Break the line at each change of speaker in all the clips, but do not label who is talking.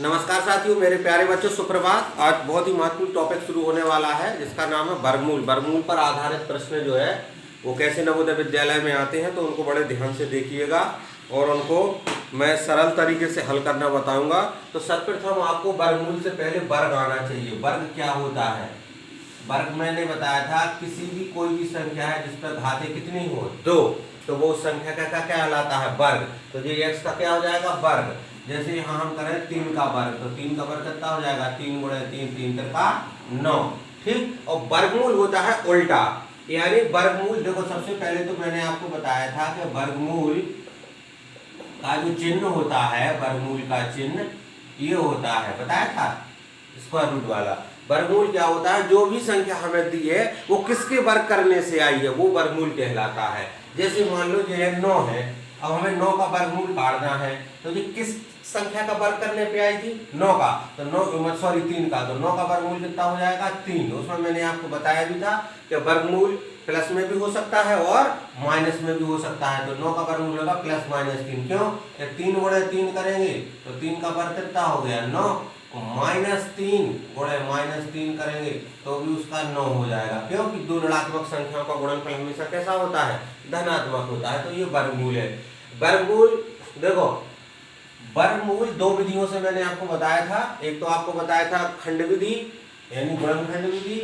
नमस्कार साथियों, मेरे प्यारे बच्चों, सुप्रभात। आज बहुत ही महत्वपूर्ण टॉपिक शुरू होने वाला है जिसका नाम है वर्गमूल। वर्गमूल पर आधारित प्रश्न जो है वो कैसे नवोदय विद्यालय में आते हैं, तो उनको बड़े ध्यान से देखिएगा और उनको मैं सरल तरीके से हल करना बताऊंगा। तो सर्वप्रथम आपको वर्गमूल से पहले वर्ग आना चाहिए। वर्ग क्या होता है? वर्ग मैंने बताया था किसी भी कोई भी संख्या है जिस पर घातें कितनी हो, 2, तो वो संख्या का क्या कहलाता है? वर्ग। तो ये x का क्या हो जाएगा? वर्ग। जैसे यहाँ हम करें 3 का वर्ग, तो 3 का वर्ग कितना हो जाएगा? 3 गुणे 3, 3 का 9। ठीक। और वर्गमूल होता है उल्टा, यानी वर्गमूल देखो, सबसे पहले तो मैंने आपको बताया था कि वर्गमूल का जो चिन्ह होता है, वर्गमूल का चिन्ह ये होता है, बताया था, स्क्वायर रूट वाला। वर्गमूल क्या होता है? जो भी संख्या हमें दी है वो किसके वर्ग करने से आई है वो वर्गमूल कहलाता है। जैसे मान लो ये 9 है, अब हमें 9 का वर्गमूल काटना है, तो ये किस संख्या का वर्ग करने पे आई थी? 9 का। तो 3 का, तो 9 का वर्गमूल कितना हो जाएगा? 3। उसमें मैंने आपको बताया भी था कि वर्गमूल प्लस में भी हो सकता है और माइनस में भी हो सकता है। तो 9 का वर्गमूल होगा प्लस माइनस 3। क्यों? 3 गुणे 3 करेंगे तो 3 का वर्ग कितना हो गया? 9। -3 गुणे -3 करेंगे तो भी उसका 9 हो जाएगा। क्योंकि दो ऋणात्मक संख्याओं का गुणनफल हमेशा कैसा होता है? धनात्मक होता है। तो ये वर्गमूल है। वर्गमूल देखो, वर्गमूल दो विधियों से मैंने आपको बताया था। एक तो आपको बताया था खंड विधि, यानी गुणनखंड विधि,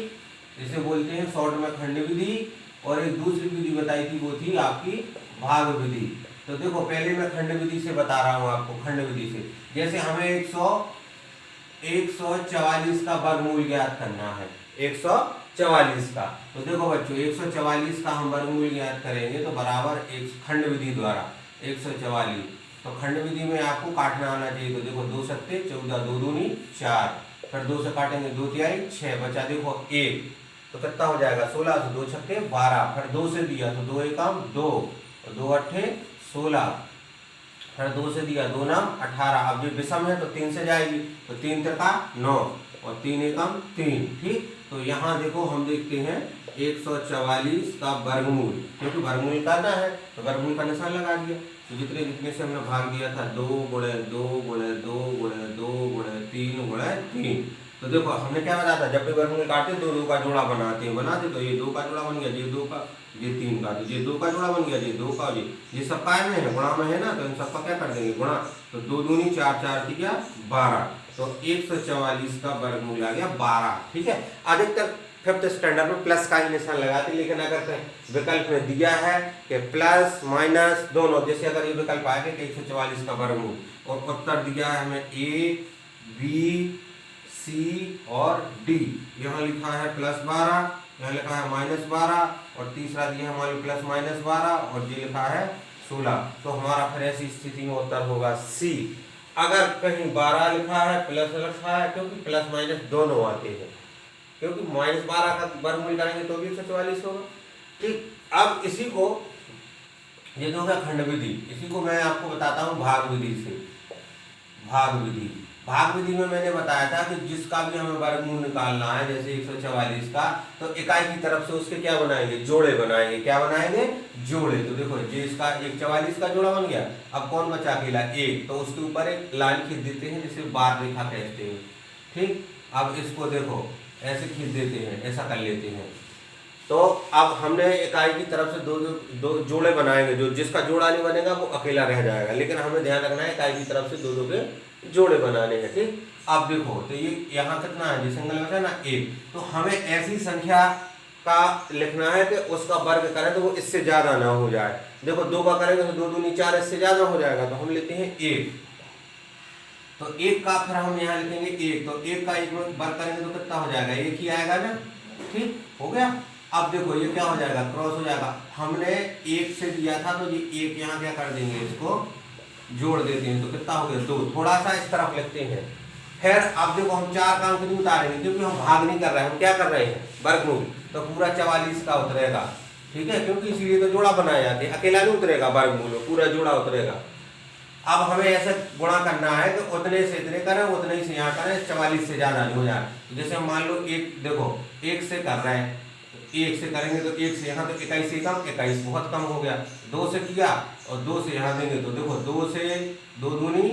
जिसे बोलते हैं शॉर्ट में खंड विधि, और एक दूसरी विधि बताई थी, वो थी आपकी भाग विधि। तो देखो, पहले मैं खंड विधि से बता रहा हूँ आपको। खंड विधि से जैसे हमें 144 का वर्गमूल ज्ञात करना है, 144 का। तो देखो बच्चों, 144 का हम वर्गमूल ज्ञात करेंगे तो बराबर एक खंड विधि द्वारा 144। तो खंड विधि में आपको काटना आना चाहिए। तो देखो, 2 सत्ते 14, 2 दूनी 4, फिर 2 से काटेंगे 2 तिहाई 6, बचा देखो 1, तो कितना हो जाएगा? 16, तो 2 छक्के 12, फिर 2 से दिया तो 2 एकम 2, 2 अट्ठे 16, फिर 2 से दिया 2 नाम 18। अब जो विषम है तो 3 से जाएगी, तो 3 त्रिका 9 और 3 एकम 3। ठीक। तो यहाँ देखो हम देखते हैं 144 का वर्गमूल, क्योंकि वर्गमूल करना है तो वर्गमूल का निशान लगा दिया। तो जितने जितने से हमने भाग दिया था, 2 गुणे 2 गुणे 2 गुणे 2 गुणे 3 गुणे 3। तो देखो हमने क्या बताया था, जब भी वर्गमूल काटते हैं 2 2 का जोड़ा बनाते, तो ये 2 का जोड़ा बन गया, ये 2 का, ये 3 का, तो ये 2 का जोड़ा बन गया, ये 2 का, ये सब काय में है? गुणा में है ना, तो इन सबका क्या कर देंगे? गुणा। तो 2 दूनी 4, 4 दिया 12, तो 144 का वर्गमूल आ गया 12। ठीक है। अधिकतर 5th स्टैंडर्ड में प्लस का ही निशान लगाते, लेकिन अगर विकल्प में दिया है कि प्लस माइनस दोनों, जैसे अगर ये विकल्प आएगा कि 144 का वर्गमूल, और उत्तर दिया है हमें A, B, C और D, यहाँ लिखा है +12, यहाँ लिखा है -12, और तीसरा दिया है मान लो +-12, और ये लिखा है 16। तो हमारा फिर ऐसी स्थिति में उत्तर होगा C। अगर कहीं 12 लिखा है, प्लस लिखा है, क्योंकि प्लस माइनस दोनों आते हैं, क्योंकि -12 का वर्गमूल करेंगे तो भी 144 होगा। ठीक। अब इसी को, ये तो होगा खंड विधि, इसी को मैं आपको बताता हूँ भाग विधि से। भाग विधि, भाग विधि में मैंने बताया था कि जिसका भी हमें वर्गमूल निकालना है, जैसे 144 का, तो इकाई की तरफ से उसके क्या बनाएंगे? जोड़े बनाएंगे। क्या बनाएंगे? जोड़े। तो देखो, ये इसका 144 का जोड़ा बन गया। अब कौन बचा? अकेला 1, तो उसके ऊपर एक लाइन खींच देते हैं, जिसे बार रेखा कहते हैं। ठीक। अब इसको देखो ऐसे खींच देते हैं, ऐसा कर लेते हैं। तो अब हमने इकाई की तरफ से दो जोड़े बनाएंगे, जो जिसका जोड़ा नहीं बनेगा वो अकेला रह जाएगा, लेकिन हमें ध्यान रखना है इकाई की तरफ से 2 के जोड़े बनाने हैं। ठीक। अब देखो, तो ये यहाँ कितना है? जो सिंगल बचा ना 1, तो हमें ऐसी संख्या का लिखना है कि उसका वर्ग करें तो वो इससे ज्यादा ना हो जाए। देखो, 2 का करेंगे तो 2 दूनी 4, इससे ज्यादा हो जाएगा, तो हम लेते हैं 1। तो 1 का फिर हम यहाँ लिखेंगे 1, तो 1 का 1 में वर्ग करेंगे तो कितना हो जाएगा? 1 ही आएगा ना। ठीक हो गया। अब देखो ये क्या हो जाएगा? क्रॉस हो जाएगा। हमने 1 से दिया था, तो ये 1 यहाँ क्या कर देंगे? इसको जोड़ देते हैं, तो कितना हो गया? 2। थोड़ा सा इस तरफ लिखते हैं। फिर अब देखो, हम 4 का अंक नहीं उतारेंगे, क्योंकि हम भाग नहीं कर रहे हैं, हम क्या कर रहे हैं? वर्गमूल। तो पूरा 44 का उतरेगा। ठीक है, क्योंकि इसीलिए तो जोड़ा बनाए जाते हैं, अकेला नहीं उतरेगा वर्गमूल, पूरा जोड़ा उतरेगा। अब हमें ऐसा गुणा करना है कि उतने से इतने करें, उतने से यहाँ करें, 44 से ज्यादा नहीं हो जाए। तो जैसे मान लो 1, देखो 1 से कर रहे हैं, 1 से करेंगे तो 1 से यहाँ, तो 21 से कम, 21 बहुत कम हो गया। 2 से किया और 2 से यहाँ देंगे, तो देखो 2 से 2 दूनी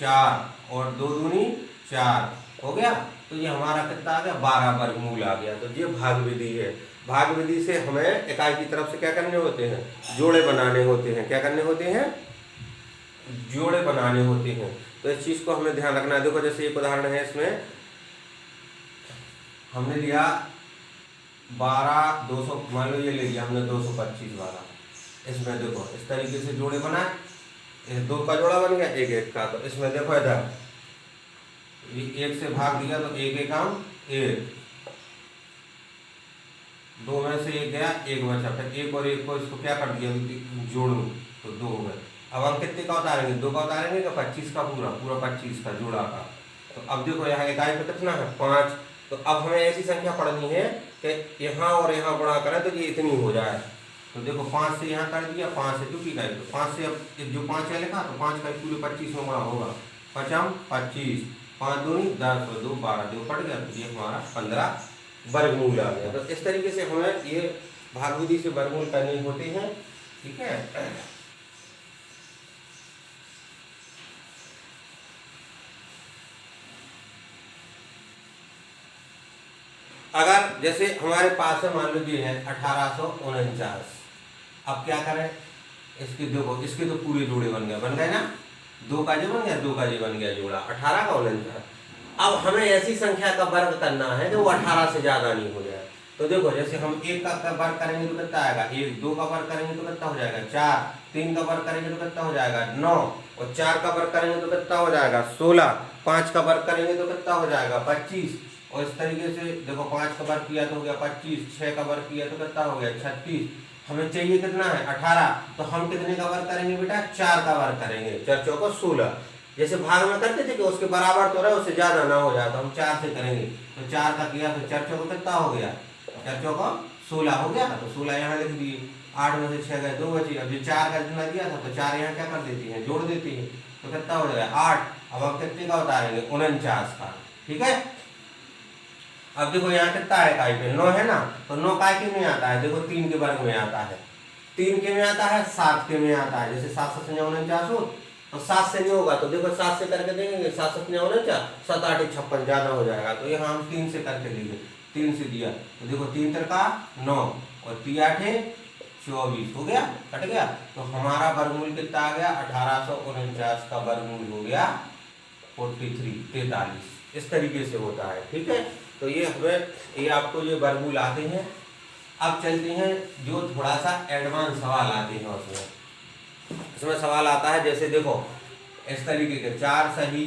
4, और 2 दूनी 4 हो गया। तो ये हमारा कितना आ गया 12 वर्गमूल आ गया। तो ये भाग विधि है। भाग विधि से हमें इकाई की तरफ से क्या करने होते हैं, जोड़े बनाने होते हैं। क्या करने होते हैं, जोड़े बनाने होते हैं। तो इस चीज को हमें ध्यान रखना है। देखो जैसे एक उदाहरण है, इसमें हमने लिया 12 200, मान लो ये ले लिया हमने 225 वाला। इसमें देखो इस तरीके से जोड़े बनाए, 2 का जोड़ा बन गया, 1 1 का। तो इसमें देखो इधर 1 से भाग दिया तो 1 1 आम 1, 2 में से 1 गया, 1 बचा, फिर 1 और 1 को इसको क्या कर दिया, जोड़ू तो 2 हो गए। अब हम कितने का उतारेंगे, 2 का उतारेंगे तो 25 का पूरा 25 का जोड़ा का। तो अब देखो यहाँ इकाई पे कितना है 5। तो अब हमें ऐसी संख्या पढ़नी है कि यहाँ और यहाँ गुणा करें तो ये इतनी हो जाए। तो देखो 5 से यहाँ कर दिया, 5 से चूंकि इकाई, तो 5 से अब जो 5 है लिखा तो 5 का पूरे 25 में गुणा होगा, 5 25, 5 दूनी 10 और 2 12, जो पड़ गया। तो ये हमारा 15 वर्गमूल आ गया। तो इस तरीके से हमें ये भाग विधि से वर्गमूल करने होते हैं। ठीक है। अगर जैसे हमारे पास है, मान लीजिए है 1849, अब क्या करें, इसके देखो इसके तो पूरे जोड़े बन गए ना, 2 का जो बन गया, 2 का जो बन गया जोड़ा, 18 का 49। अब हमें ऐसी संख्या का वर्ग करना है कि वो 18 से ज्यादा नहीं हो जाए। तो देखो जैसे हम 1 का वर्ग करेंगे तो कितना आएगा 1, 2 का वर्ग करेंगे तो कितना हो जाएगा 4, 3 का वर्ग करेंगे तो कितना हो जाएगा 9, और 4 का वर्ग करेंगे तो कितना हो जाएगा 16, 5 का वर्ग करेंगे तो कितना हो जाएगा 25, और इस तरीके से देखो 5 का वर्ग किया तो हो गया 25, 6 का वर्ग किया तो कितना हो गया 36। हमें चाहिए कितना है 18। तो हम कितने का वर्ग करेंगे बेटा, 4 का वर्ग करेंगे, 4 चौको 16। जैसे भाग में करते थे कि उसके बराबर तो रहे, उससे ज्यादा ना हो जाए, तो हम 4 से करेंगे। तो 4 का किया तो 4 चौको कितना हो गया, 4 चौको 16 हो गया। तो 16 यहाँ लिख दिए, 8 में से 6 गए 2 बची। अब जो 4 का जितना दिया था तो 4 यहाँ क्या कर देती है, जोड़ देती है, तो कितना हो जाएगा 8। अब हम कितने का उतारेंगे 49 का। ठीक है। अब देखो यहाँ कितना है इकाई पे 9 है ना, तो 9 काय के में आता है, देखो 3 के वर्ग में आता है, 3 के में आता है, 7 के में आता है। जैसे 7 7 49 हो तो 7 से नहीं होगा, तो देखो 7 से करके देंगे, 7 7 49, 7 8 56 ज्यादा हो जाएगा। तो यहाँ हम 3 से करके देंगे, 3 से दिया तो देखो 3 3 9 और 3 8 24 हो गया, कट गया। तो हमारा वर्गमूल कितना आ गया 1849 का वर्गमूल हो गया 43। इस तरीके से होता है। ठीक है। तो ये हमें ये आपको ये वर्गमूल आते हैं। अब चलते हैं जो थोड़ा सा एडवांस सवाल आते हैं उसमें सवाल आता है, जैसे देखो इस तरीके के 4 सही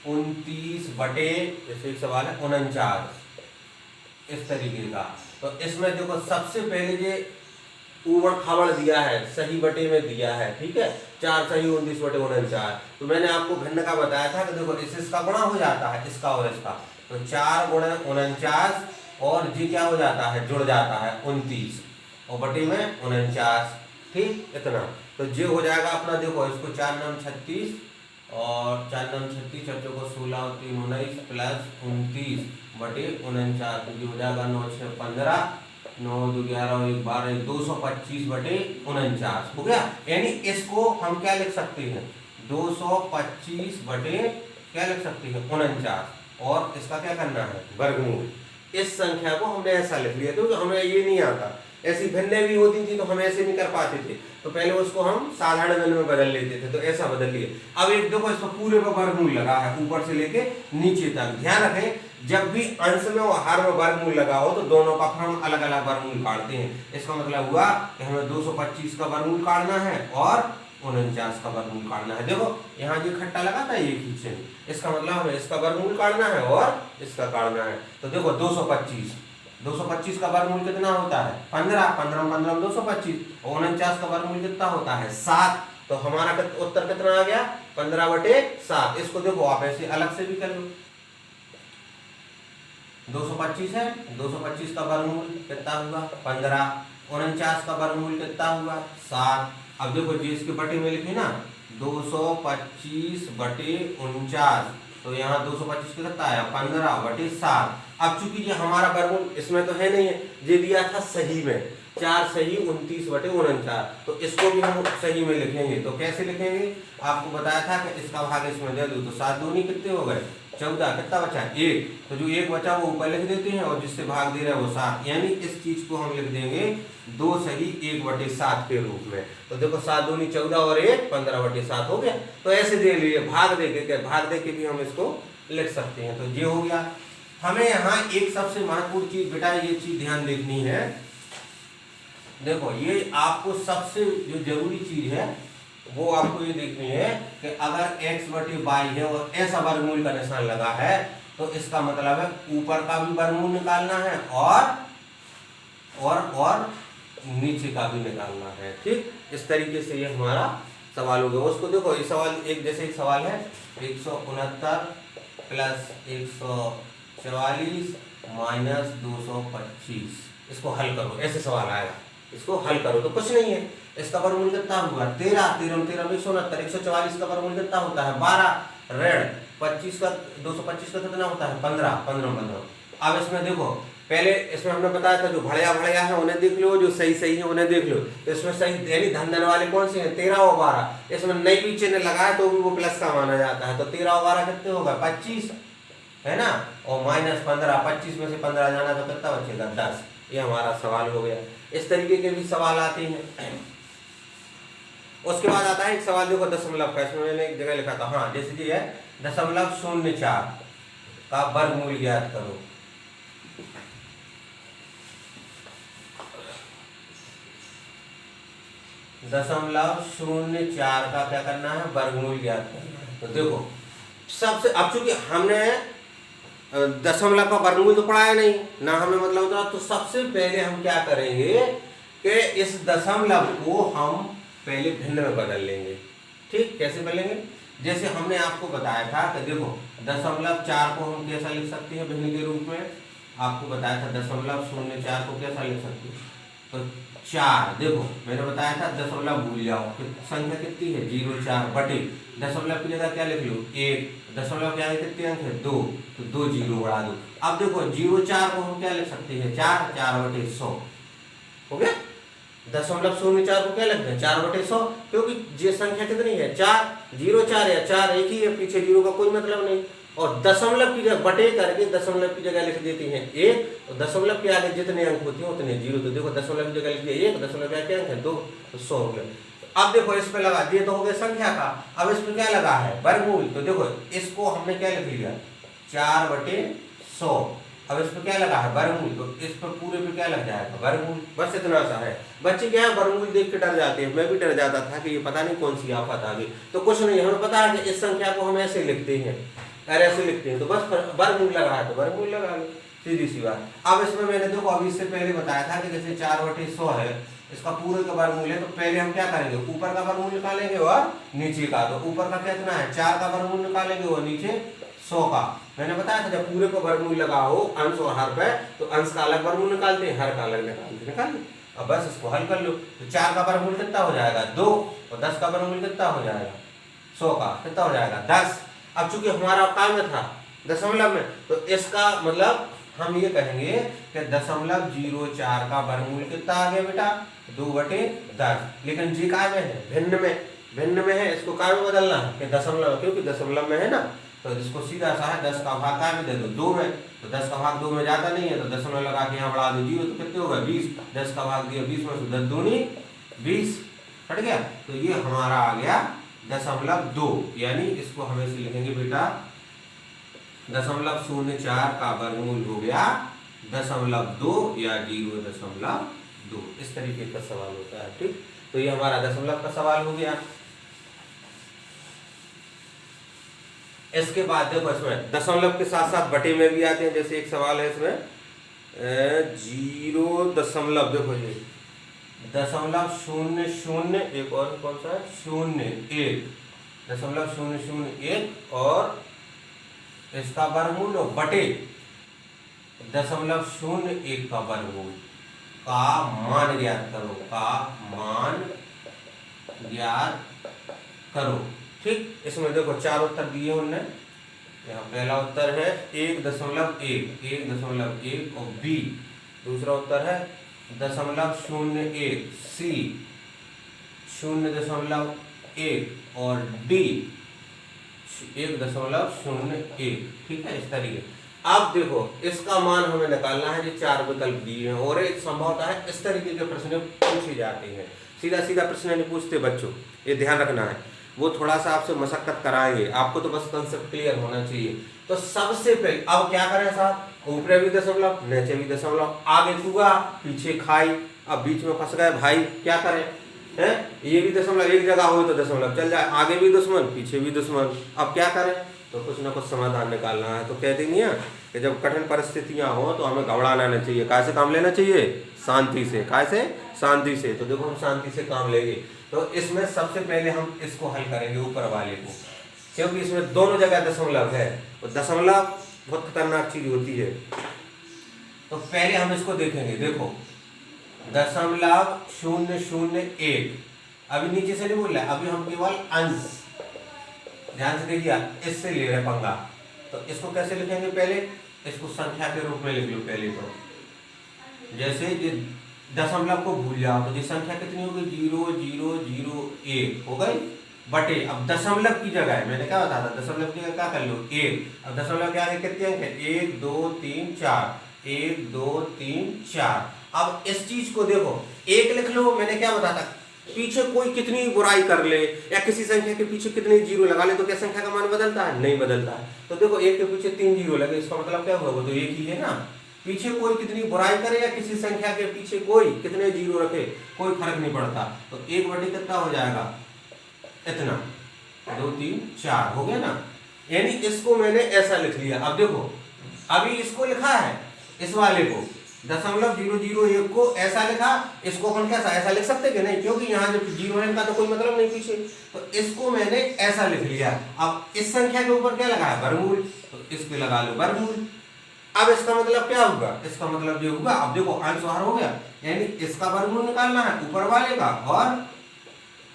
29 बटे, जैसे एक सवाल है 49, इस तरीके का। तो इसमें देखो सबसे पहले जो ऊबड़ खाबड़ दिया है, सही बटे में दिया है। ठीक है, 4 सही 29 बटे 49। तो मैंने आपको भिन्न का बताया था कि देखो इसका गुणा हो जाता है, इसका और इसका, तो 4 गुणे 49 और जी क्या हो जाता है, जुड़ जाता है 29 और बटे में 49। ठीक, इतना तो जे हो जाएगा अपना। देखो इसको 4 9 36 और 4 9 36, 4 को 16 और 3 19 प्लस 29 बटे 49। तो ये हो जाएगा 9 6 15, 9 2 11 और 1 12, 225 बटे 49 हो गया। यानी इसको हम क्या लिख सकते हैं, 225 बटे क्या लिख सकते हैं 49, और इसका क्या करना है वर्गमूल। इस संख्या को हमने ऐसा लिख लिया क्योंकि हमें ये नहीं आता, ऐसी भिन्नें भी होती थी तो हम ऐसे नहीं कर पाते थे, तो पहले उसको हम साधारण भिन्न में बदल लेते थे, तो ऐसा बदल लिए। अब एक देखो इसको पूरे पर वर्गमूल लगा है, ऊपर से लेके नीचे तक। ध्यान रखें जब भी अंश में और हर में वर्गमूल लगा हो तो दोनों का हम अलग अलग वर्गमूल काटते हैं। इसका मतलब हुआ कि हमें 225 का वर्गमूल काटना है और 49 का वर्गमूल काटना है। देखो यहाँ जो खट्टा लगा था ये खींचे, इसका मतलब हमें इसका वर्गमूल काटना है और इसका काटना है। तो देखो 225 का वर्गमूल कितना होता है 15, 15 में 225, और 49 का वर्गमूल कितना होता है 7। तो हमारा उत्तर कितना आ गया 15 बटे 7। इसको देखो आप ऐसे अलग से भी कर लो, 225 है, 225 का वर्गमूल कितना हुआ 15, 49 का वर्गमूल कितना हुआ 7। अब देखो जी इसके बटे में लिखे ना 225 बटे 49, तो यहाँ 225 कितना आया 15 बटे 7। अब चूंकि ये हमारा वर्गमूल इसमें तो है नहीं है, ये दिया था सही में, 4 सही 29/49। तो इसको भी हम सही में लिखेंगे। तो कैसे लिखेंगे, आपको बताया था कि इसका भाग इसमें दे दो, तो 7 दूनी कितने हो गए 14, कितना बचा 1, तो जो 1 बचा वो ऊपर लिख देते हैं और जिससे भाग दे रहा है वो 7, यानी इस चीज को हम लिख देंगे 2 सही 1/7 के रूप में। तो देखो 7 दूनी 14 और 1 15/7 हो गया। तो ऐसे दे लिए भाग दे के भी हम इसको लिख सकते हैं। तो ये हो गया। हमें यहाँ एक सबसे महत्वपूर्ण चीज बेटा ये चीज ध्यान देखनी है। देखो ये आपको सबसे जो जरूरी चीज है वो आपको ये देखनी है कि अगर x/y है और ऐसा वर्गमूल का निशान लगा है तो इसका मतलब है ऊपर का भी वर्गमूल निकालना है और नीचे का भी निकालना है। ठीक, इस तरीके से ये हमारा सवाल हो गया। उसको देखो ये सवाल एक सवाल है 169 प्लस 144 माइनस 225, इसको हल करो, ऐसे सवाल आएगा। इसको हल करो तो कुछ नहीं है, इसका वर्गमूल कितना हुआ 13 13 13 169, 144 का वर्गमूल कितना होता है 12, ऋण 25 का 225 का कितना होता है 15 15 15। अब इसमें देखो पहले इसमें हमने बताया था जो भड़िया है उन्हें देख लो, जो सही है उन्हें देख लो। तो इसमें सही यानी धन वाले कौन से हैं 13 और 12, इसमें नहीं भी चिन्ह लगाए तो भी वो प्लस का माना जाता है। तो 13 और 12 कितने होगा 25 है ना, और माइनस 15, 25 में से 15 जाना तो कितना बचेगा 10। ये हमारा सवाल हो गया। इस तरीके के भी सवाल आते हैं। उसके बाद आता है एक सवाल देखो दशमलव का, इसमें मैंने एक जगह लिखा था, हाँ जैसे ये है 0.04 का वर्गमूल ज्ञात करो। दशमलव 0.04 का क्या करना है वर्गमूल ज्ञात करना है। तो देखो सबसे अब चूंकि हमने दशमलव का वर्गमूल तो पढ़ाया नहीं ना हमें मतलब होता, तो सबसे पहले हम क्या करेंगे कि इस दशमलव को हम पहले भिन्न में बदल लेंगे। ठीक, कैसे बदलेंगे, जैसे हमने आपको बताया था कि देखो 0.4 को हम कैसा लिख सकते हैं भिन्न के रूप में, आपको बताया था 0.04 को कैसा लिख सकते हैं। तो 4 देखो मैंने बताया था दशमलव भूल जाओ, संख्या कितनी है 0.4 बटे दशमलव की जगह क्या लिख लो 1, दशमलव के आगे कितने अंक है 2, तो 2 जीरो बढ़ा दो। अब देखो 0.4 को हम क्या लिख सकते हैं 4/100 हो गया। 0.04 को क्या लिखते हैं 4/100, क्योंकि ये संख्या कितनी है 4, 0.4 या 4 एक ही है, पीछे जीरो का कोई मतलब नहीं। और दशमलव की जगह बटे करके दशमलव की जगह लिख देती हैं 1, और दशमलव के आगे जितने अंक होते हैं उतने जीरो। तो देखो दशमलव की जगह लिख दिया 1, दशमलव के आगे अंक है 2, तो 100 हो गया। अब देखो इस पे लगा, ये तो हो गया संख्या का। अब इस पे क्या लगा है वर्गमूल, तो देखो इसको हमने क्या लिख लिया 4/100। अब इस पे क्या लगा है वर्गमूल, तो इस पर पूरे पे क्या लग जाएगा वर्गमूल, बस इतना सा है। बच्चे क्या है वर्गमूल देख के डर जाते हैं, मैं भी डर जाता था कि ये पता नहीं कौन सी आफत आ गई। तो कुछ नहीं, हमें पता है कि इस संख्या को हम ऐसे लिखते हैं, ऐसे लिखते हैं, तो बस वर्गमूल लगा है तो वर्गमूल लगा लो, सीधी सी बात। अब इसमें मैंने देखो अभी इससे पहले बताया था कि जैसे 4/100 है, इसका पूरे का वर्गमूल है, तो पहले हम क्या करेंगे ऊपर का वर्गमूल निकालेंगे और नीचे का। तो ऊपर का कितना है 4 का वर्गमूल निकालेंगे और नीचे 100 का। मैंने बताया था जब पूरे को वर्गमूल लगा हो अंश और हर पे, तो अंश का अलग वर्गमूल निकालते हैं, हर का अलग निकाल। अब बस इसको हल कर लो। तो 4 का वर्गमूल कितना हो जाएगा 2, और 10 का वर्गमूल कितना हो जाएगा 100 का कितना हो जाएगा 10। अब चूंकि हमारा काम में था दशमलव में, तो इसका मतलब हम ये कहेंगे कि 0.04 का वर्गमूल कितना आ गया बेटा 2/10। लेकिन जी काय में है भिन्न में है, इसको काय में बदलना है कि दशमलव, क्योंकि दशमलव में है ना, तो इसको सीधा सा है 10 का भाग काय में दे दो 2 में। तो 10 का भाग 2 में जाता नहीं है, तो दशमलव लगा के यहाँ बढ़ा दो 0, तो कितने होगा 20। 10 का भाग दिया 20 में से 10 दूनी 20 हट गया। तो ये हमारा आ गया 0.2, यानी इसको हम ऐसे लिखेंगे बेटा 0.04 का वर्गमूल हो गया 0.2 या 0.2। इस तरीके का सवाल होता है। ठीक, तो ये हमारा दशमलव का सवाल हो गया। इसके बाद देखो इसमें दशमलव के साथ साथ बटे में भी आते हैं। जैसे एक सवाल है इसमें 0. देखो ये 0.00, एक और कौन सा है 0.1, 0.001 और इसका वर्गमूल और बटे 0.01 का वर्गमूल का मान ज्ञात करो, का मान ज्ञात करो। ठीक, इसमें देखो 4 उत्तर दिए उन्होंने। यहाँ पहला उत्तर है 1.1 और बी दूसरा उत्तर है 0.01, सी 0.1 और डी 1.01। ठीक है, इस तरीके। अब देखो इसका मान हमें निकालना है, जो 4 विकल्प दिए हैं, और एक संभवतः है इस तरीके के प्रश्न पूछे जाते हैं। सीधा सीधा प्रश्न नहीं पूछते बच्चों, ये ध्यान रखना है। वो थोड़ा सा आपसे मशक्कत कराएंगे, आपको तो बस कंसेप्ट क्लियर होना चाहिए। तो सबसे पहले अब क्या करें साहब, ऊपर भी दशमलव, नीचे भी दशमलव, आगे कुआ पीछे खाई, अब बीच में फंस गए भाई, क्या करें हैं? ये भी दशमलव एक जगह हो तो दशमलव चल जाए, आगे भी दुश्मन पीछे भी दुश्मन, अब क्या करें? तो कुछ ना कुछ समाधान निकालना है। तो कहते नहीं है कि जब कठिन परिस्थितियां हो तो हमें घबराना नहीं चाहिए, कैसे काम लेना चाहिए? शांति से। कैसे? शांति से। तो देखो हम शांति से काम लेंगे। तो इसमें सबसे पहले हम इसको हल करेंगे, ऊपर वाले को, क्योंकि इसमें दोनों जगह दशमलव है, और दशमलव बहुत खतरनाक चीज होती है। तो पहले हम इसको देखेंगे। देखो 0.001, अभी नीचे से नहीं बोल रहा, अभी हम केवल अंश, ध्यान से देखिए, इससे ले रहे पंगा। तो इसको कैसे लिखेंगे? पहले इसको संख्या के रूप में लिख लो पहले। तो जैसे ये दशमलव को भूल जाओ तो ये संख्या कितनी होगी? 0.001 हो गई बटे, अब दशमलव की जगह मैंने क्या बताया था, दशमलव की जगह क्या कर लो? 1। अब दशमलव के आगे कितने अंक है? 1 2 3 4, 1 2 3 4। अब इस चीज को देखो, 1 लिख लो, मैंने क्या बताया था, पीछे कोई कितनी बुराई कर ले या किसी संख्या के पीछे कितने जीरो लगा ले तो क्या संख्या का मान बदलता है? नहीं बदलता है। तो देखो 1 के पीछे 3 जीरो लगे, इसका मतलब क्या हुआ? वो तो एक ही है ना। पीछे कोई कितनी बुराई करे या किसी संख्या के पीछे कोई कितने जीरो रखे, कोई फर्क नहीं पड़ता। तो 1 बटे कितना हो जाएगा? इतना, 2 3 4 हो गया ना। यानी इसको मैंने ऐसा लिख लिया। अब देखो अभी इसको लिखा है, इस वाले को 0.001 को ऐसा लिखा, इसको हम कैसा ऐसा लिख सकते कि नहीं? क्योंकि यहाँ जब जीरो है का तो कोई मतलब नहीं पीछे, तो इसको मैंने ऐसा लिख लिया। अब इस संख्या के ऊपर क्या लगा है? वर्गमूल, तो इस पे लगा लो वर्गमूल। अब इसका मतलब क्या होगा? इसका मतलब ये होगा, अब देखो अंश बाहर हो गया, यानी इसका वर्गमूल निकालना है, ऊपर वाले का और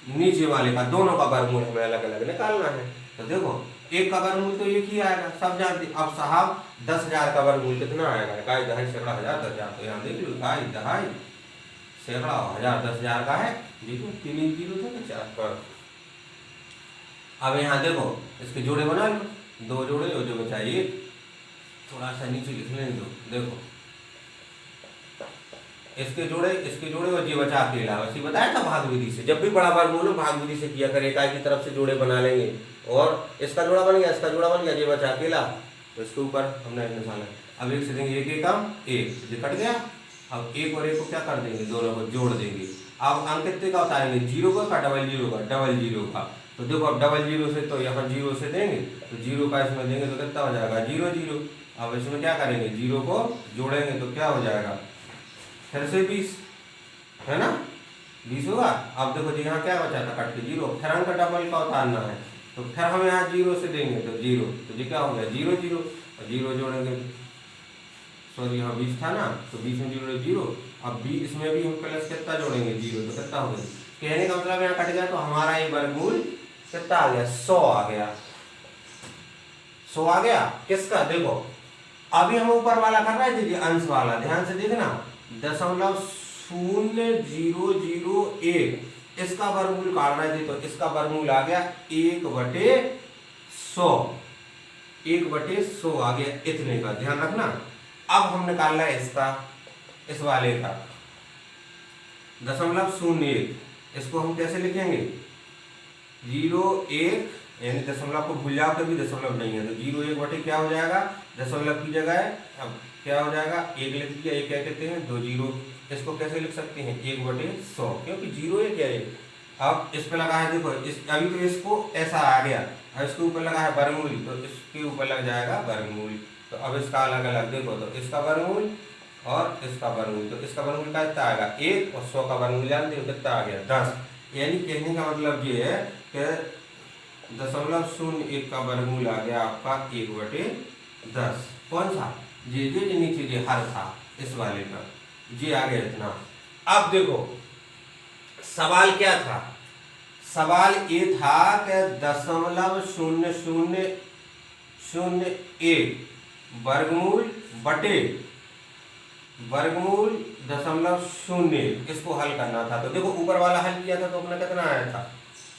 नीचे वाले का, दोनों का वर्गमूल हमें अलग अलग निकालना है। तो देखो 1 का वर्गमूल तो एक ही आएगा, सब जानते। अब साहब 10,000 का वर्गमूल कितना आएगा? इकाई, दहाई, सैकड़ा, हजार, 10,000। तो यहाँ देख लो, इकाई, दहाई, सैकड़ा, हजार, 10,000 का है। देखो 3 जीरो थे ना 4 पर। अब यहाँ देखो इसके जोड़े बना लो, 2 जोड़े और जो बचा 1, थोड़ा सा नीचे लिख लेने दो। देखो इसके जोड़े और ये बचा अकेला। वैसे बताया था भाग विधि से, जब भी बड़ा वर्गमूल हो भाग विधि से किया करे, इकाई की तरफ से जोड़े बना लेंगे, और इसका जोड़ा बन गया, इसका जोड़ा बन गया, ये बचा अकेला, तो इसके ऊपर हमने निशाना। अब 1 से देंगे 1 1 कम 1, ये कट गया। अब 1 और 1 को क्या कर देंगे? दोनों को जोड़ देंगे। अब अंक कितने का उतारेंगे? 0 का, डबल जीरो का। तो देखो अब डबल जीरो से तो यहाँ 0 से देंगे, तो 0 का इसमें देंगे तो कितना हो जाएगा? 0 0। अब इसमें क्या करेंगे? 0 को जोड़ेंगे तो क्या हो जाएगा? फिर से 20 है ना, 20 होगा। अब देखो जी यहाँ क्या बचा था? कट के 0, फिर अंक डबल का उतारना है, तो फिर हम यहाँ 0 से देंगे तो 0, तो ये क्या हो गया? 0 0, और 0 जोड़ेंगे, सॉरी यहाँ 20 था ना, तो 20 में 0 0। अब 20 में भी हम प्लस कितना जोड़ेंगे? 0, तो कितना हो गया? कहने का मतलब यहाँ कट गया, तो हमारा ये वर्गमूल कितना आ गया? 100 आ गया। 100 आ गया किसका? देखो अभी हम ऊपर वाला कर रहे हैं जी, अंश वाला, ध्यान से देखना, 0.001 इसका वर्गमूल काट रहे थे, तो इसका वर्गमूल आ गया 1/100, 1/100 आ गया, इतने का ध्यान रखना। अब हम निकाल रहे हैं इसका, इस वाले का 0.01, इसको हम कैसे लिखेंगे? 0.1, यानी दशमलव को भूल जाओ, कभी दशमलव नहीं है, तो 0.1 बटे क्या हो जाएगा? दशमलव की जगह है, अब क्या हो जाएगा? 1 लिख दिया, 1 क्या कहते हैं? 2 जीरो। इसको कैसे लिख सकते हैं? 1/100, क्योंकि 0 1 क्या है। अब इस पे लगा है, देखो इस अभी तो इसको ऐसा आ गया, अब इसके ऊपर लगा है वर्गमूल, तो इसके ऊपर लग जाएगा वर्गमूल। तो अब इसका अलग अलग देखो, तो इसका वर्गमूल और इसका वर्गमूल, तो इसका वर्गमूल कितना आएगा? 1, और 100 का वर्गमूल जानते हो कितना आ गया? 10। यानी कहने का मतलब ये है कि 0.01 का वर्गमूल आ गया आपका 1/10। कौन सा? जी नीचे जो हर था इस वाले का, जी आ गया इतना। अब देखो सवाल क्या था? सवाल ये था कि 0.001 वर्गमूल बटे वर्गमूल 0.01 इसको हल करना था। तो देखो ऊपर वाला हल किया था तो अपना कितना आया था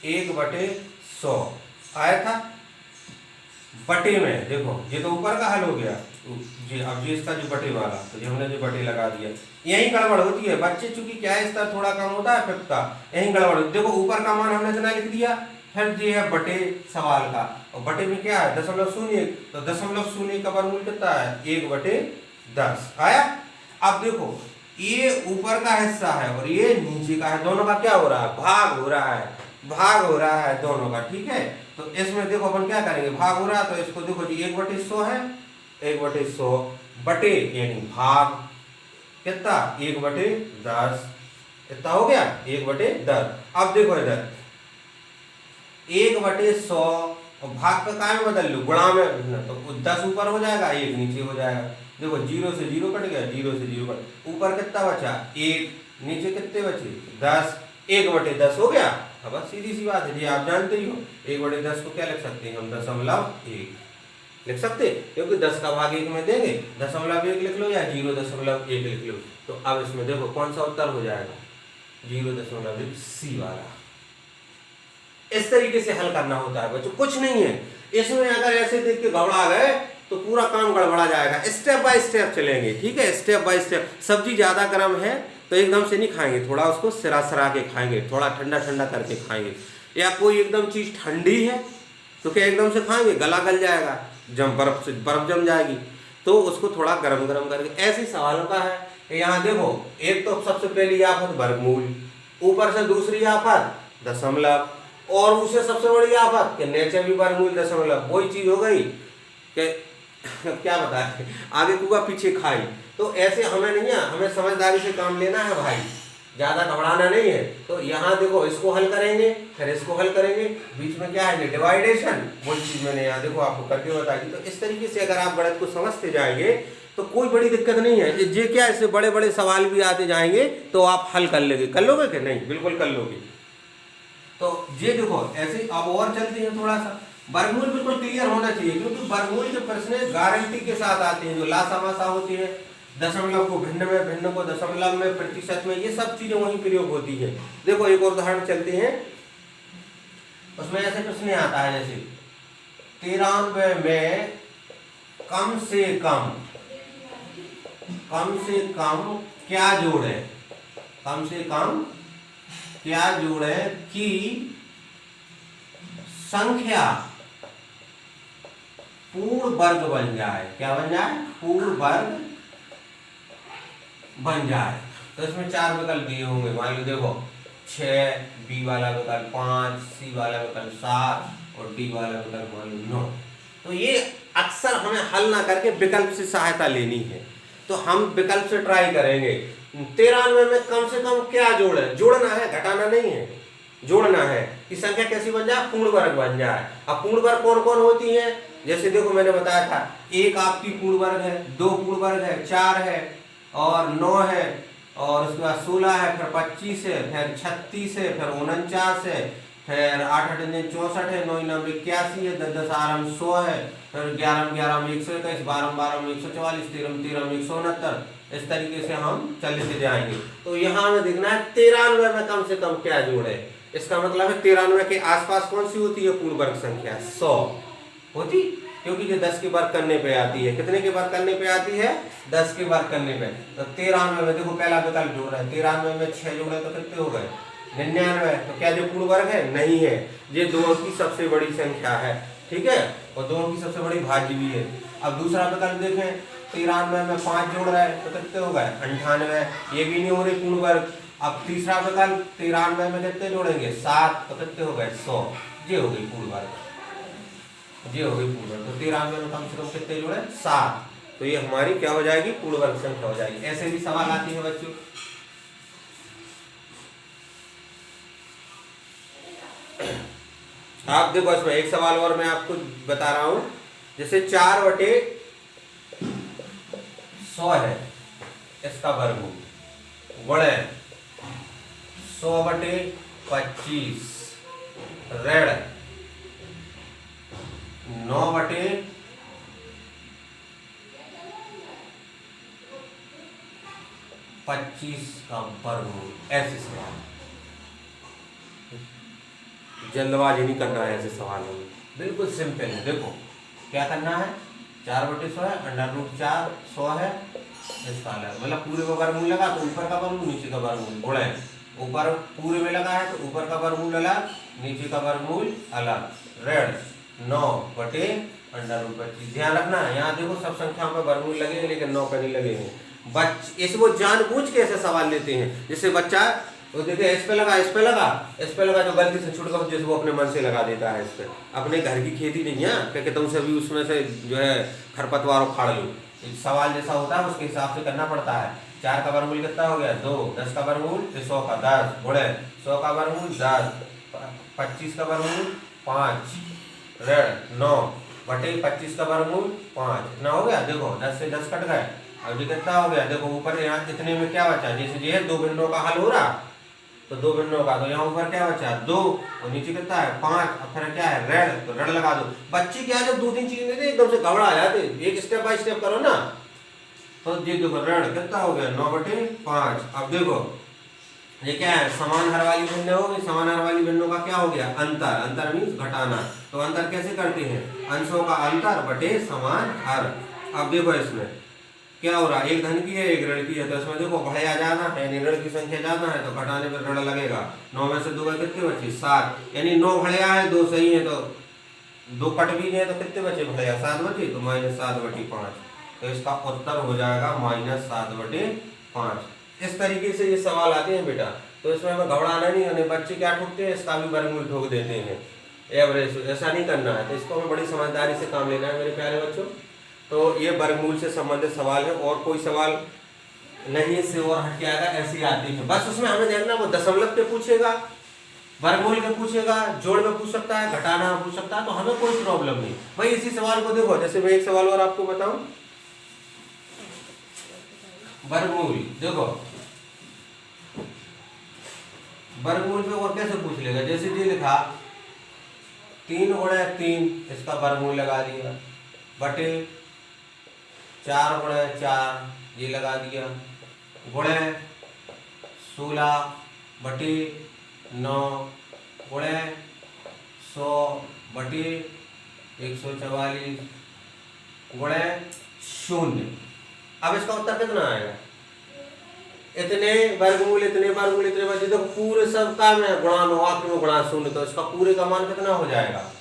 1/100 आया था। बटे में देखो ये तो ऊपर का हल हो गया जी। अब ये इसका जो बटे वाला तो ये हमने जो बटे लगा दिया, यही गड़बड़ होती है बच्चे, चूंकि क्या है स्तर थोड़ा कम होता है 5 का, यही गड़बड़ होती है। देखो ऊपर का मान हमने इतना लिख दिया, फिर ये है बटे सवाल का, और बटे में क्या है 0.01, तो 0.01 का वर्गमूल कितना है 1/10 आया। अब देखो ये ऊपर का हिस्सा है और ये नीचे का है, दोनों का क्या हो रहा है भाग हो रहा है, भाग हो रहा है दोनों का, ठीक है। तो इसमें देखो अपन क्या करेंगे, भाग हो रहा है तो इसको देखो जी 1/100 है, 1/100 बटे यानी भाग कितना 1/10 कितना हो गया 1/10। अब देखो इधर 1/100 और भाग का काय में बदल लो गुणा में, तो 10 ऊपर हो जाएगा 1 नीचे हो जाएगा। देखो 0 से 0 कट गया, 0 से 0 कट, ऊपर कितना बचा 1, नीचे कितने बचे 10, 1/10 हो गया। अब बस सीधी सी बात है जी, आप जानते ही हो 1/10 को क्या लिख सकते हैं हम 0.1 लिख सकते, क्योंकि 10 का भाग 1 में देंगे 0.1 लिख लो या 0.1 लिख लो। तो अब इसमें देखो कौन सा उत्तर हो जाएगा 0.1 सी वाला। इस तरीके से हल करना होता है बच्चों, कुछ नहीं है इसमें। अगर ऐसे देख के घबरा गए तो पूरा काम गड़बड़ा जाएगा। स्टेप बाय स्टेप चलेंगे, ठीक है, स्टेप बाय स्टेप। सब्जी ज्यादा गर्म है तो एकदम से नहीं खाएंगे, थोड़ा उसको सिरा सिरा के खाएंगे, थोड़ा ठंडा ठंडा करके खाएंगे। या कोई एकदम चीज ठंडी है तो क्या एकदम से खाएंगे, गला गल जाएगा, बर्फ जम जाएगी, तो उसको थोड़ा गरम गरम करके। ऐसे सवालों का है। यहाँ देखो एक तो सबसे पहली आफत वर्गमूल, ऊपर से दूसरी आफत दशमलव, और उससे सबसे बड़ी आफत कि नीचे भी वर्गमूल दशमलव। वही चीज हो गई कि क्या बताए आगे कुआ पीछे खाई। तो ऐसे हमें नहीं है, हमें समझदारी से काम लेना है भाई, ज्यादा घबराना नहीं है। तो यहाँ देखो इसको हल करेंगे फिर इसको हल करेंगे, बीच में क्या है डिवाइडेशन, वही चीज मैंने यहाँ देखो आपको करके बताई। तो इस तरीके से अगर आप गणित को समझते जाएंगे तो कोई बड़ी दिक्कत नहीं है। ये क्या ऐसे बड़े बड़े सवाल भी आते जाएंगे तो आप हल कर लेंगे, कर लोगे कि नहीं, बिल्कुल कर लोगे। तो ये देखो ऐसे अब और चलते हैं थोड़ा सा। वर्गमूल बिल्कुल क्लियर होना चाहिए, क्योंकि वर्गमूल के प्रश्न गारंटी के साथ आते हैं, जो लासामासा होती है, दशमलव को भिन्न में, भिन्न को दशमलव में, प्रतिशत में, ये सब चीजें वहीं प्रयोग होती है। देखो एक और उदाहरण चलते हैं, उसमें ऐसे प्रश्न आता है जैसे 93 में कम से कम क्या जोड़े, कम से कम क्या जोड़े कि संख्या पूर्ण वर्ग बन जाए। क्या बन जाए, पूर्ण वर्ग बन जाए। तो इसमें 4 विकल्प दिए होंगे, मान लो देखो 6, बी वाला विकल्प 5, सी वाला विकल्प 7 और डी वाला विकल्प मान लो 9। तो ये अक्सर हमें हल ना करके विकल्प से सहायता लेनी है, तो हम विकल्प से ट्राई करेंगे। 93 में कम से कम क्या जोड़े, जोड़ना है, घटाना नहीं है, जोड़ना है कि संख्या कैसी बन जाए, पूर्ण वर्ग बन जाए। अब पूर्ण वर्ग कौन कौन होती है, जैसे देखो मैंने बताया था, 1 आपकी पूर्ण वर्ग है, 2 पूर्ण वर्ग है, 4 है और 9 है, और उसके बाद 16 है, फिर 25 है, फिर 36 है, फिर 49 है, फिर 8 8 64 है, 9 9 81 है, 10 10 8 100 है, फिर 11 11 121, 12 12 144, 13 13 169। इस तरीके से हम चलते जाएंगे। तो यहाँ हमें देखना है 93 में कम से कम क्या जोड़े। इसका मतलब है 93 के आसपास कौन सी होती है पूर्ण वर्ग संख्या, 100 होती, क्योंकि ये 10 के वर्ग करने पे आती है। कितने के वर्ग करने पे आती है, 10 के वर्ग करने पे। तो 93 में देखो पहला विकल्प जोड़ रहा है, 93 में 6 जोड़े तो कितने हो गए 99। तो क्या जो पूर्ण वर्ग है, नहीं है, ये 2 अंक की सबसे बड़ी संख्या है, ठीक है, और 2 अंक की सबसे बड़ी भाज्य भी है। अब दूसरा विकल्प देखें, 93 में 5 जोड़ रहा है तो कितने हो गए 98, ये भी नहीं हो रही पूर्ण वर्ग। अब तीसरा विकल्प 93 में कितने जोड़ेंगे 7, तो कितने हो गए 100, ये हो गई पूर्ण वर्ग, ये हो गई पूर्ण वर्ग। तो 93 में कम से कम कितने जोड़े 7, तो ये हमारी क्या हो जाएगी पूर्ण वर्ग संख्या हो जाएगी। ऐसे भी सवाल आती है बच्चों। आप देखो इसमें एक सवाल और मैं आपको बता रहा हूं, जैसे 4/100 है इसका वर्गमूल, गुणे 100/25 ऋण 9/25 25 का वर्गमूल। ऐसे सवाल, जल्दबाजी नहीं करना है ऐसे सवालों में, बिल्कुल सिंपल है। देखो क्या करना है, 4/100 है, √4 100 है, इसका अलग, मतलब पूरे का वर्गमूल लगा तो ऊपर का वर्गमूल नीचे का वर्गमूल गुणे, ऊपर पूरे में लगा है तो ऊपर का वर्गमूल अलग, नीचे का वर्गमूल अलग। ऋण 9/√25। ध्यान रखना है, यहाँ देखो सब संख्याओं में वर्गमूल लगेंगे लेकिन 9 पे नहीं लगेंगे। इस वो जानबूझ के ऐसे सवाल लेते हैं जिससे बच्चा वो देखे इस पे लगा, इस पे लगा, इस पे लगा, जो गलती से छूट गया जैसे वो अपने मन से लगा देता है इस पे। अपने घर की खेती नहीं है क्या कहता हूँ, सभी उसमें से जो है खरपतवार उखाड़ लो। सवाल जैसा होता है उसके हिसाब से करना पड़ता है। 4 का वर्गमूल कितना हो गया 2, 10 का वर्गमूल 100 का 10 गुणे 100 का वर्गमूल 10, 25 का वर्गमूल 5, ऋण 9/25 का वर्गमूल 5, इतना हो गया। देखो 10 से 10 कट गए, अब ये कितना हो गया, देखो ऊपर यहाँ कितने में क्या बचा, जैसे ये 2 भिन्नों का हल हो रहा तो 2 भिन्नों का, तो यहाँ ऊपर क्या बचा 2 और नीचे कितना है 5, अब फिर क्या है ऋण, तो ऋण लगा दो। बच्चे क्या जब 2-3 चीजें देते एकदम से घबरा जाते, एक स्टेप बाय स्टेप करो ना। तो ये देखो ऋण कितना हो गया 9/5। अब देखो ये क्या है, समान हर वाली भिन्न होगी, समान हर वाली भिन्नों का क्या हो गया अंतर, अंतर मीन्स घटाना। तो अंतर कैसे करते हैं, अंशों का अंतर बटे समान हर। अब देखो इसमें क्या हो रहा है, एक धन की है एक ऋण की है, तो इसमें देखो बढ़िया ज्यादा है, यानी ऋण की संख्या ज्यादा है तो घटाने पर ऋण लगेगा। 9 में से 2 कितने बचे 7, यानी 9 बढ़िया है 2 सही है तो 2 कट भी गए तो कितने बचे बढ़िया 7 बचे, तो -7/5। तो इसका उत्तर हो जाएगा -7/5। इस तरीके से ये सवाल आते हैं बेटा, तो इसमें हमें घबराना नहीं है। बच्चे क्या ठोकते हैं, इसका भी वर्गमूल ठोक देते हैं, एवरेज, ऐसा नहीं करना है। तो इसको हमें बड़ी समझदारी से काम लेना है मेरे प्यारे बच्चों। तो ये वर्गमूल से संबंधित सवाल है, और कोई सवाल नहीं इससे और हट के आएगा, ऐसे ही आते हैं। बस उसमें हमें देखना वो दशमलव पे पूछेगा, वर्गमूल में पूछेगा, जोड़ में पूछ सकता है, घटाना में पूछ सकता है, तो हमें कोई प्रॉब्लम नहीं भाई। इसी सवाल को देखो, जैसे मैं एक सवाल और आपको बताऊं, वर्गमूल देखो, वर्गमूल पे और कैसे पूछ लेगा, जैसे ये लिखा 3/3, इसका वर्गमूल लगा दिया, बटे 4/4 ये लगा दिया, गुणे 16/9 गुणे 100/144 गुणे 0। अब इसका उत्तर कितना आएगा, इतने वर्गमूल इतने वर्गमूल इतने बचे, देखो पूरे सब का में गुणा में आखिर में गुणा 0, तो इसका पूरे का मान कितना हो जाएगा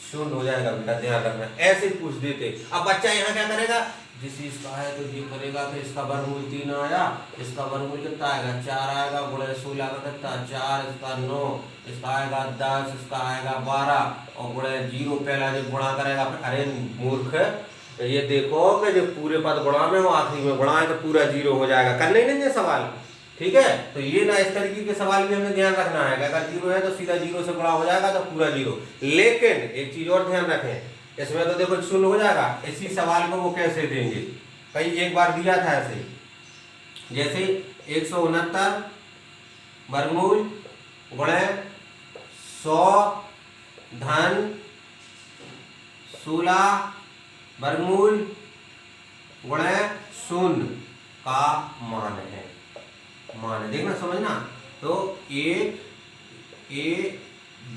0 हो जाएगा बेटा, ध्यान रखना। ऐसे पूछ देते। अब बच्चा यहाँ क्या करेगा, जिस चीज का है तो ये करेगा कि इसका वर्गमूल 3 आया, इसका वर्गमूल कितना आएगा 4 आएगा, गुणे 16 का कितना 4, इसका 9, इसका आएगा 10, इसका आएगा 12 और गुणे 0 पहला जो गुणा करेगा। अरे मूर्ख, ये देखो कि जो पूरे पद गुणा में हो आखिरी में गुणा है तो पूरा 0 हो जाएगा, करने नहीं है सवाल, ठीक है। तो ये ना इस तरीके के सवाल भी हमें ध्यान रखना है, अगर 0 है तो सीधा 0 से गुणा हो जाएगा तो पूरा 0। लेकिन एक चीज और ध्यान रखें, इसमें तो देखो 0 हो जाएगा, इसी सवाल को वो कैसे देंगे, कई एक बार दिया था ऐसे, जैसे 169 वर्गमूल गुणे 100 धन 16 वर्गमूल गुणे 0 का मान है, मान है, देखना समझना। तो A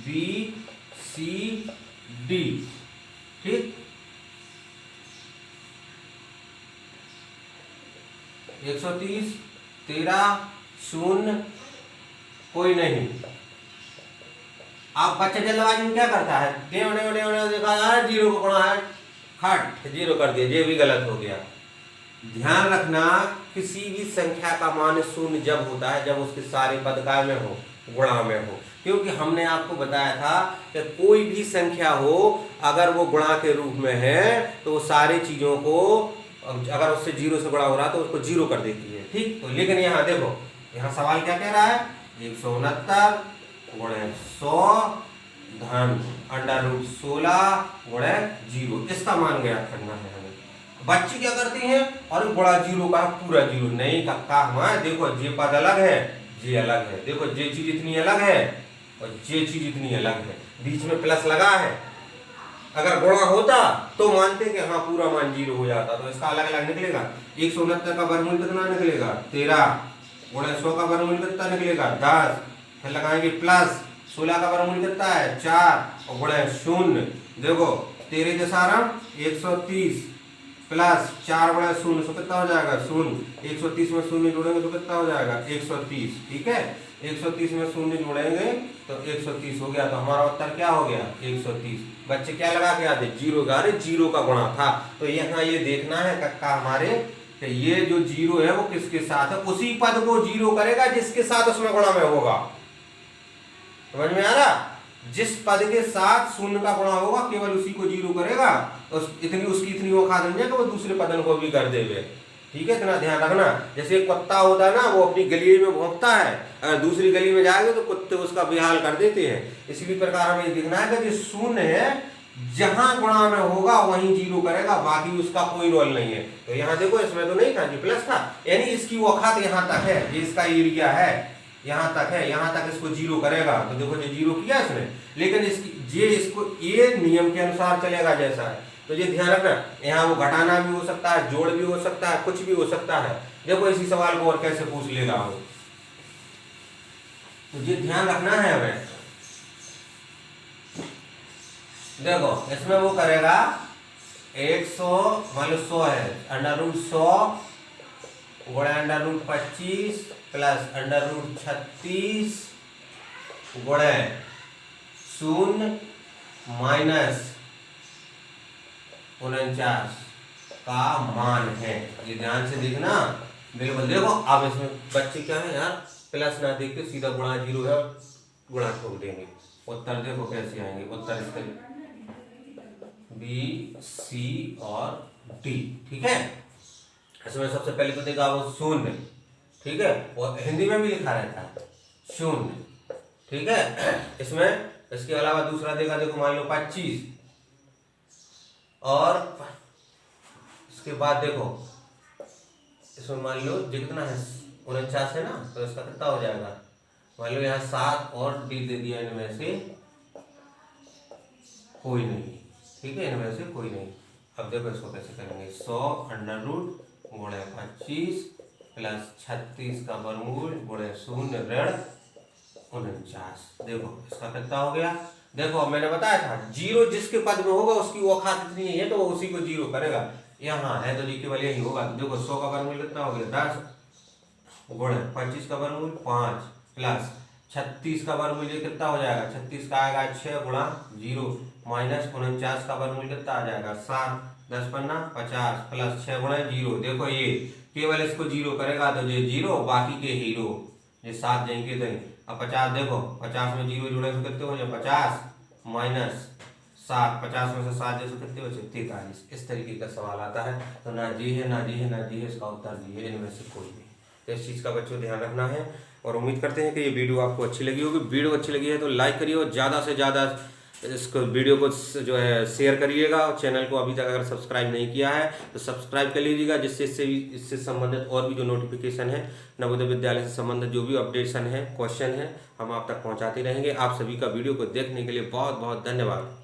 B C D, ठीक, 130 13 0 कोई नहीं। आप बच्चे जल्दबाजी में क्या करता है, देखा यार 0 को गुणा है, हट 0 कर दिया, ये भी गलत हो गया। ध्यान रखना किसी भी संख्या का मान 0 जब होता है जब उसके सारे पद काय में हो, गुणा में हो, क्योंकि हमने आपको बताया था कि कोई भी संख्या हो अगर वो गुणा के रूप में है तो वो सारी चीजों को, अगर उससे 0 से गुणा हो रहा है तो उसको 0 कर देती है, ठीक। तो लेकिन यहाँ देखो, यहाँ सवाल क्या कह रहा है, 169 गुणे 100 धन √16 गुणे 0, इसका मान ज्ञात करना है हमें। बच्चे क्या करते हैं, और बड़ा 0 का पूरा 0 नहीं का हुआ, देखो ये पद अलग है ये अलग है, देखो ये चीज इतनी अलग है और ये चीज इतनी अलग है, बीच में प्लस लगा है, अगर गुणा होता तो मानते कि हाँ पूरा मान 0 हो जाता, तो इसका अलग अलग निकलेगा। 169 का वर्गमूल कितना निकलेगा 13, गुणा 100 का वर्गमूल कितना निकलेगा 10, फिर लगाएंगे प्लस 16 का वर्गमूल कितना है 4 और गुणा 0। देखो 13 के सारा 130 प्लस 4 गुणा 0 तो कितना हो जाएगा 0। 130 में 0 जोड़ेंगे तो कितना हो जाएगा 130। ठीक है, 130 में 0 जोड़ेंगे तो 130 हो गया। तो हमारा उत्तर क्या हो गया 130। बच्चे क्या लगा के आते 0 गा रहे, 0 का गुणा था। तो यहाँ ये देखना है कक्का हमारे कि ये जो 0 है वो किसके साथ है, उसी पद को 0 करेगा जिसके साथ उसमें गुणा में होगा। समझ में आ रहा, जिस पद के साथ 0 का गुणा होगा केवल उसी को 0 करेगा। उसकी इतनी औकात नहीं है कि वो दूसरे पदन को भी कर देवे। ठीक है, इतना ध्यान रखना। जैसे एक कुत्ता होता है ना, वो अपनी गली में भौंकता है, अगर दूसरी गली में जाएगा तो कुत्ते उसका बेहाल कर देते हैं। इसी प्रकार हमें देखना है कि जो 0 है जहां गुणा में होगा वहीं 0 करेगा, बाकी उसका कोई रोल नहीं है। तो यहाँ देखो इसमें तो नहीं था जी, प्लस था, यानी इसकी औकात यहाँ तक है, ये इसका एरिया है यहाँ तक है, यहाँ तक इसको 0 करेगा। तो देखो जो 0 किया इसने, लेकिन इसको ये नियम के अनुसार चलेगा जैसा है। तो ये ध्यान रखना, यहाँ वो घटाना भी हो सकता है, जोड़ भी हो सकता है, कुछ भी हो सकता है। देखो इसी सवाल को और कैसे पूछ लेगा वो, तो ये ध्यान रखना है हमें। देखो इसमें वो करेगा 100 मान लो 100 है, √100 गुणा √25 प्लस √36 गुणा 0 माइनस 49 का मान है। ये ध्यान से देखना, बिल्कुल। देखो अब इसमें बच्चे क्या है यार, प्लस ना देख के सीधा गुणा 0 है, गुणा ठोक देंगे। उत्तर देखो कैसे आएंगे, उत्तर इसके बी, सी और डी। ठीक है, इसमें सबसे पहले तो देखा वो 0, ठीक है, और हिंदी में भी लिखा रहता है 0। ठीक है, इसमें इसके अलावा दूसरा देखा, देखो मान लो 25 और इसके बाद देखो इसमें मान लो जो कितना है 49 है ना, तो इसका कितना हो जाएगा, मान लो यहाँ 7 और डी दे दिया, इनमें से कोई नहीं। ठीक है, इनमें से कोई नहीं। अब देखो इसको कैसे करेंगे, 100 √ गुणा 25 प्लस 36 का वर्गमूल गुणा 0 ऋण 49। देखो इसका कितना हो गया। देखो मैंने बताया था 0 जिसके पद में होगा उसकी औकात इतनी है, तो वो उसी को 0 करेगा। यहाँ है तो जी केवल यही होगा। तो देखो 100 का वर्गमूल कितना हो गया 10 गुणा 25 का वर्गमूल 5 प्लस 36 का वर्गमूल ये कितना हो जाएगा, 36 का आएगा 6 गुणा 0 माइनस 49 का वर्गमूल कितना आ जाएगा 7, 10 पन्ना 50 प्लस 6 गुणा 0। देखो ये केवल इसको 0 करेगा, तो ये 0 बाकी के हीरो ये 7 जाएंगे तो। अब 50 देखो 50 में 0 जुड़े तो कितने हो जाए 50 माइनस 7, 50 में से 7 जैसे कितने बचे 43। इस तरीके का सवाल आता है। तो ना जी है ना जी है ना जी है, इसका उत्तर जी है, इनमें से कोई नहीं। तो इस चीज़ का बच्चों ध्यान रखना है। और उम्मीद करते हैं कि ये वीडियो आपको अच्छी लगी होगी। वीडियो अच्छी लगी है तो लाइक करिए और ज़्यादा से ज़्यादा इसको वीडियो को जो है शेयर करिएगा। और चैनल को अभी तक अगर सब्सक्राइब नहीं किया है तो सब्सक्राइब कर लीजिएगा, जिससे इससे संबंधित और भी जो नोटिफिकेशन है, नवोदय विद्यालय से संबंधित जो भी अपडेशन है, क्वेश्चन है, हम आप तक पहुंचाते रहेंगे। आप सभी का वीडियो को देखने के लिए बहुत बहुत धन्यवाद।